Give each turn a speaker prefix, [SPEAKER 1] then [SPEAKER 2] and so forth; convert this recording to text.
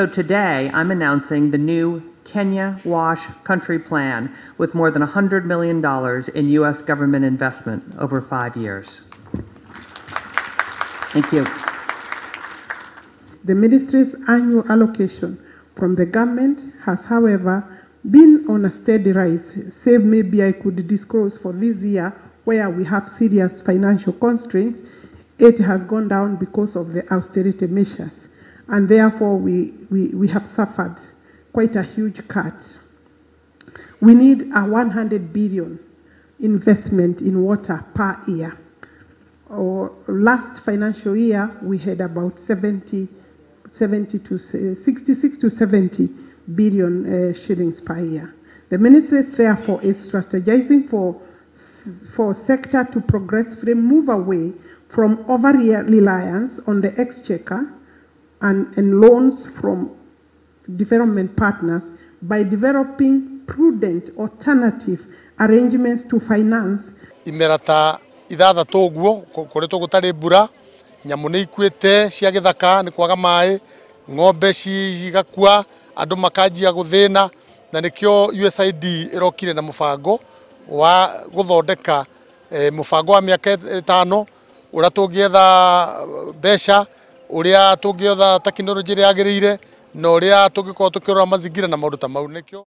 [SPEAKER 1] So today, I'm announcing the new Kenya Wash Country Plan with more than $100 million in U.S. government investment over 5 years. Thank you.
[SPEAKER 2] The ministry's annual allocation from the government has, however, been on a steady rise, save maybe I could disclose for this year where we have serious financial constraints, it has gone down because of the austerity measures. And therefore, we have suffered quite a huge cut. We need a 100 billion investment in water per year. Or last financial year, we had about 66 to 70 billion shillings per year. The ministry, therefore, is strategizing for sector to progressively move away from over-reliance on the exchequer and loans from development partners by developing prudent alternative arrangements to finance.
[SPEAKER 3] Imerata ithathatũ ũguo koretwo gũtarĩ mbura, nyamũ nĩ ikuĩte cia gĩthaka nĩ kwaga maaĩ, ng'ombe cigakua, andũ makanjia gũthĩna, na nĩkĩo USAID ĩrokire na mũbango wa gũthondeka mũbango wa mĩaka 5 ũrĩa tũngĩetha mbeca, ũrĩa tũngĩetha tekinoronjĩ ĩrĩa yagĩrĩire, na ũrĩa tũngĩkorwo tũkĩrora mazingira na maũndũ ta mau. Nĩkĩo